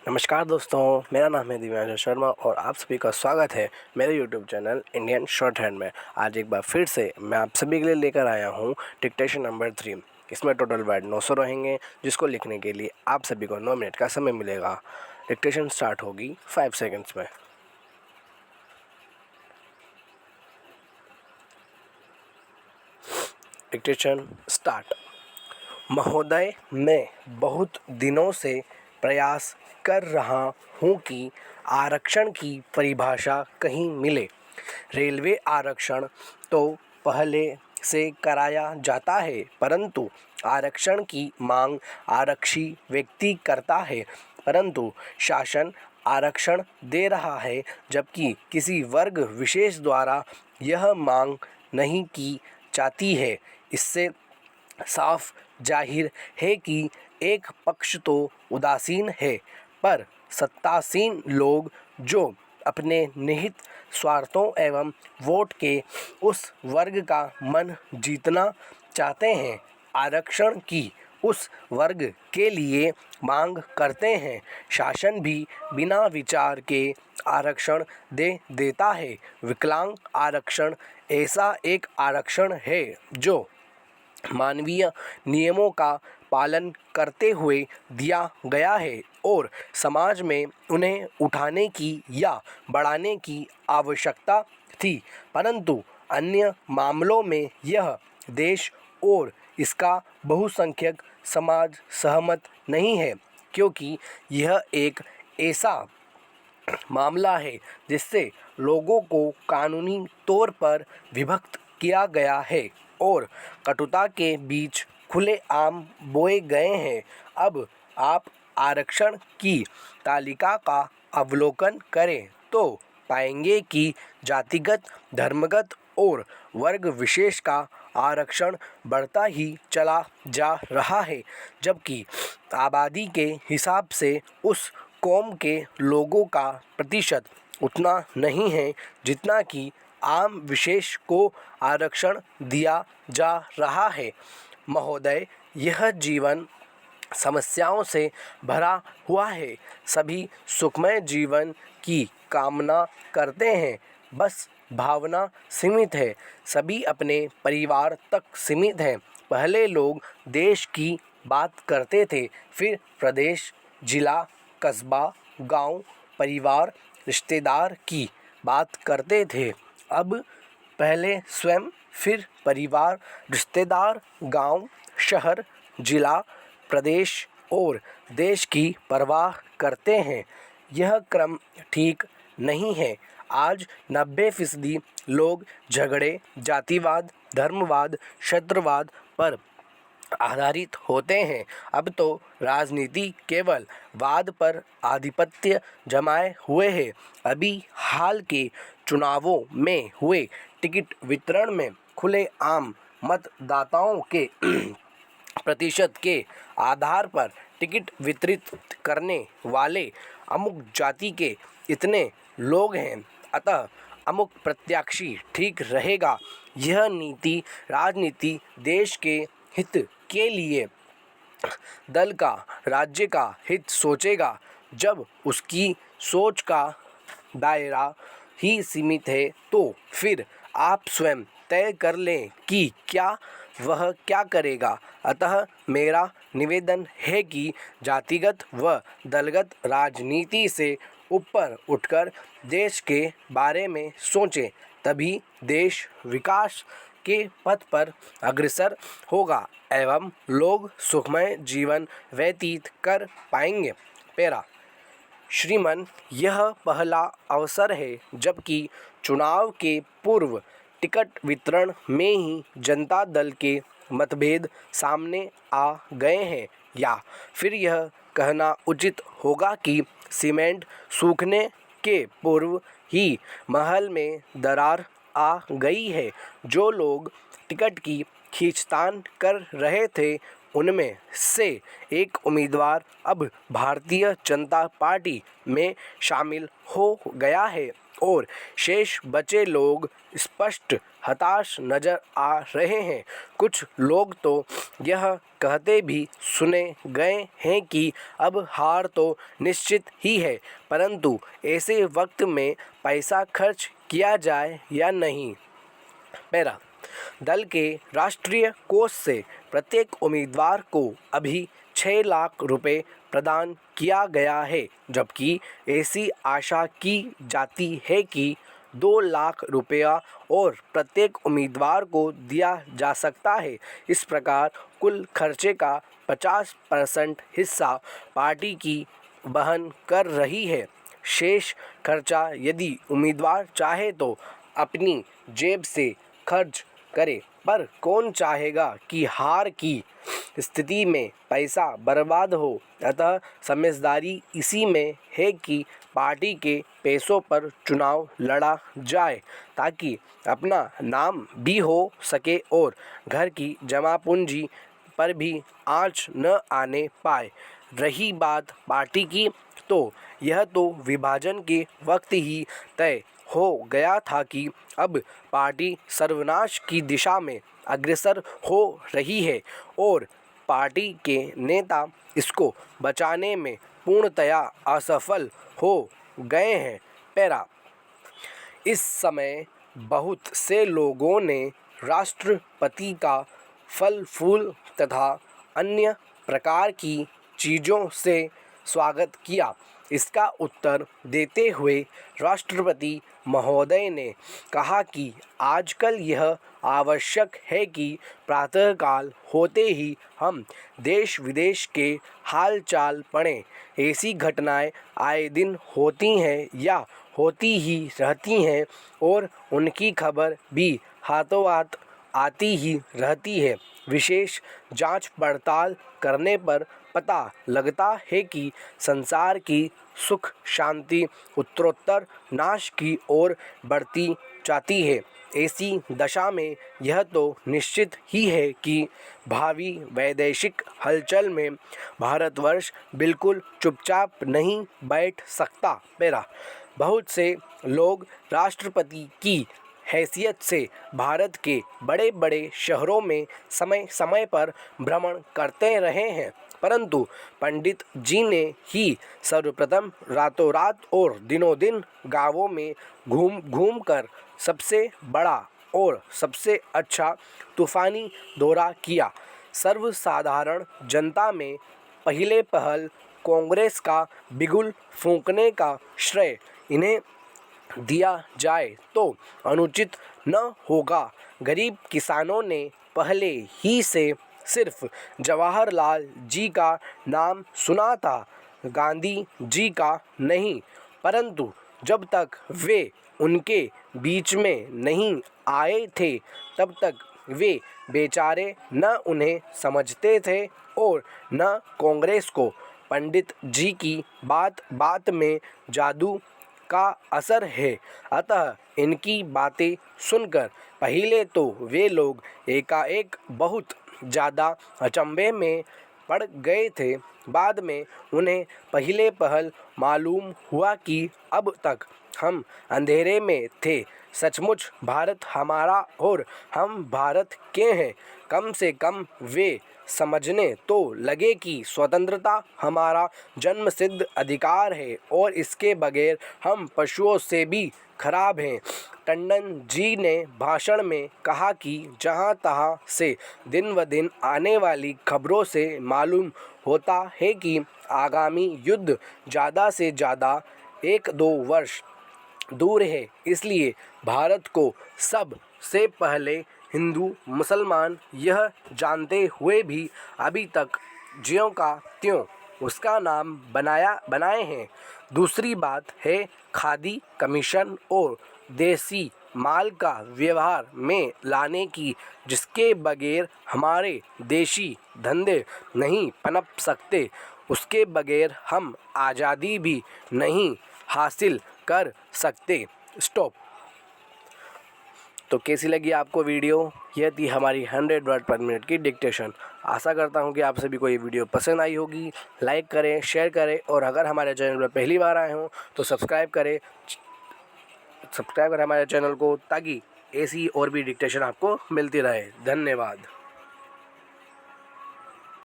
नमस्कार दोस्तों, मेरा नाम है दिव्यांश शर्मा और आप सभी का स्वागत है मेरे YouTube channel Indian short hand में। आज एक बार फिर से मैं आप सभी के लिए लेकर आया हूँ डिक्टेशन नंबर 3। इसमें टोटल वर्ड 900 रहेंगे, जिसको लिखने के लिए आप सभी को 9 मिनट का समय मिलेगा। डिक्टेशन स्टार्ट होगी 5 सेकेंड्स में। Dictation start. महोदय, मैं बहुत दिनों से प्रयास कर रहा हूँ कि आरक्षण की परिभाषा कहीं मिले। रेलवे आरक्षण तो पहले से कराया जाता है, परंतु आरक्षण की मांग आरक्षी व्यक्ति करता है, परंतु शासन आरक्षण दे रहा है, जबकि किसी वर्ग विशेष द्वारा यह मांग नहीं की जाती है। इससे साफ जाहिर है कि एक पक्ष तो उदासीन है, पर सत्तासीन लोग जो अपने निहित स्वार्थों एवं वोट के उस वर्ग का मन जीतना चाहते हैं, आरक्षण की उस वर्ग के लिए मांग करते हैं। शासन भी बिना विचार के आरक्षण दे देता है। विकलांग आरक्षण ऐसा एक आरक्षण है जो मानवीय नियमों का पालन करते हुए दिया गया है और समाज में उन्हें उठाने की या बढ़ाने की आवश्यकता थी, परंतु अन्य मामलों में यह देश और इसका बहुसंख्यक समाज सहमत नहीं है, क्योंकि यह एक ऐसा मामला है जिससे लोगों को कानूनी तौर पर विभक्त किया गया है और कटुता के बीज खुलेआम बोए गए हैं। अब आप आरक्षण की तालिका का अवलोकन करें तो पाएंगे कि जातिगत, धर्मगत और वर्ग विशेष का आरक्षण बढ़ता ही चला जा रहा है, जबकि आबादी के हिसाब से उस कौम के लोगों का प्रतिशत उतना नहीं है जितना कि आम विशेष को आरक्षण दिया जा रहा है। महोदय, यह जीवन समस्याओं से भरा हुआ है। सभी सुखमय जीवन की कामना करते हैं, बस भावना सीमित है। सभी अपने परिवार तक सीमित हैं। पहले लोग देश की बात करते थे, फिर प्रदेश, जिला, कस्बा, गांव, परिवार, रिश्तेदार की बात करते थे। अब पहले स्वयं, फिर परिवार, रिश्तेदार, गांव, शहर, जिला, प्रदेश और देश की परवाह करते हैं। यह क्रम ठीक नहीं है। आज 90% लोग झगड़े, जातिवाद, धर्मवाद, क्षेत्रवाद पर आधारित होते हैं। अब तो राजनीति केवल वाद पर आधिपत्य जमाए हुए है। अभी हाल के चुनावों में हुए टिकट वितरण में खुलेआम मतदाताओं के प्रतिशत के आधार पर टिकट वितरित करने वाले अमुक जाति के इतने लोग हैं, अतः अमुक प्रत्याशी ठीक रहेगा। यह नीति राजनीति देश के हित के लिए दल का, राज्य का हित सोचेगा। जब उसकी सोच का दायरा ही सीमित है, तो फिर आप स्वयं तय कर लें कि वह क्या करेगा। अतः मेरा निवेदन है कि जातिगत व दलगत राजनीति से ऊपर उठकर देश के बारे में सोचें, तभी देश विकास के पथ पर अग्रसर होगा एवं लोग सुखमय जीवन व्यतीत कर पाएंगे। पैरा। श्रीमान, यह पहला अवसर है जबकि चुनाव के पूर्व टिकट वितरण में ही जनता दल के मतभेद सामने आ गए हैं, या फिर यह कहना उचित होगा कि सीमेंट सूखने के पूर्व ही महल में दरार आ गई है। जो लोग टिकट की खींचतान कर रहे थे, उनमें से एक उम्मीदवार अब भारतीय जनता पार्टी में शामिल हो गया है और शेष बचे लोग स्पष्ट हताश नजर आ रहे हैं। कुछ लोग तो यह कहते भी सुने गए हैं कि अब हार तो निश्चित ही है, परंतु ऐसे वक्त में पैसा खर्च किया जाए या नहीं। पैरा दल के राष्ट्रीय कोष से प्रत्येक उम्मीदवार को अभी 6 लाख रुपए प्रदान किया गया है, जबकि ऐसी आशा की जाती है कि 2 लाख रुपया और प्रत्येक उम्मीदवार को दिया जा सकता है। इस प्रकार कुल खर्चे का 50% हिस्सा पार्टी की वहन कर रही है। शेष खर्चा यदि उम्मीदवार चाहे तो अपनी जेब से खर्च करे, पर कौन चाहेगा कि हार की स्थिति में पैसा बर्बाद हो। अतः समझदारी इसी में है कि पार्टी के पैसों पर चुनाव लड़ा जाए, ताकि अपना नाम भी हो सके और घर की जमा पूंजी पर भी आंच न आने पाए। रही बात पार्टी की, तो यह तो विभाजन के वक्त ही तय हो गया था कि अब पार्टी सर्वनाश की दिशा में अग्रसर हो रही है और पार्टी के नेता इसको बचाने में पूर्णतया असफल हो गए हैं। पैरा इस समय बहुत से लोगों ने राष्ट्रपति का फल फूल तथा अन्य प्रकार की चीज़ों से स्वागत किया। इसका उत्तर देते हुए राष्ट्रपति महोदय ने कहा कि आजकल यह आवश्यक है कि प्रातःकाल होते ही हम देश विदेश के हालचाल पढ़ें। ऐसी घटनाएं आए दिन होती हैं या होती ही रहती हैं और उनकी खबर भी हाथों हाथ आती ही रहती है। विशेष जांच पड़ताल करने पर पता लगता है कि संसार की सुख शांति उत्तरोत्तर नाश की ओर बढ़ती जाती है। ऐसी दशा में यह तो निश्चित ही है कि भावी वैदेशिक हलचल में भारतवर्ष बिल्कुल चुपचाप नहीं बैठ सकता। पैरा बहुत से लोग राष्ट्रपति की हैसियत से भारत के बड़े बड़े शहरों में समय समय पर भ्रमण करते रहे हैं, परंतु पंडित जी ने ही सर्वप्रथम रातों रात और दिनों दिन गांवों में घूम घूम कर सबसे बड़ा और सबसे अच्छा तूफानी दौरा किया। सर्वसाधारण जनता में पहले पहल कांग्रेस का बिगुल फूंकने का श्रेय इन्हें दिया जाए तो अनुचित न होगा। गरीब किसानों ने पहले ही से सिर्फ जवाहरलाल जी का नाम सुना था, गांधी जी का नहीं, परंतु जब तक वे उनके बीच में नहीं आए थे तब तक वे बेचारे न उन्हें समझते थे और न कांग्रेस को। पंडित जी की बात बात में जादू का असर है, अतः इनकी बातें सुनकर पहले तो वे लोग एकाएक बहुत ज़्यादा अचंभे में पड़ गए थे। बाद में उन्हें पहले पहल मालूम हुआ कि अब तक हम अंधेरे में थे। सचमुच भारत हमारा और हम भारत के हैं। कम से कम वे समझने तो लगे कि स्वतंत्रता हमारा जन्मसिद्ध अधिकार है और इसके बगैर हम पशुओं से भी खराब हैं। टंडन जी ने भाषण में कहा कि जहाँ तहाँ से दिन व दिन आने वाली खबरों से मालूम होता है कि आगामी युद्ध ज़्यादा से ज़्यादा 1-2 वर्ष दूर है। इसलिए भारत को सब से पहले हिंदू मुसलमान यह जानते हुए भी अभी तक ज्यों का त्यों उसका नाम बनाए हैं। दूसरी बात है खादी कमीशन और देसी माल का व्यवहार में लाने की, जिसके बगैर हमारे देशी धंधे नहीं पनप सकते। उसके बगैर हम आज़ादी भी नहीं हासिल कर सकते। स्टॉप। तो कैसी लगी आपको वीडियो? यह थी हमारी 100 वर्ड पर मिनट की डिक्टेशन। आशा करता हूं कि आप सभी को ये वीडियो पसंद आई होगी। लाइक करें, शेयर करें और अगर हमारे चैनल पर पहली बार आए हों तो सब्सक्राइब करें। सब्सक्राइब करें हमारे चैनल को ताकि ऐसी और भी डिक्टेशन आपको मिलती रहे। धन्यवाद।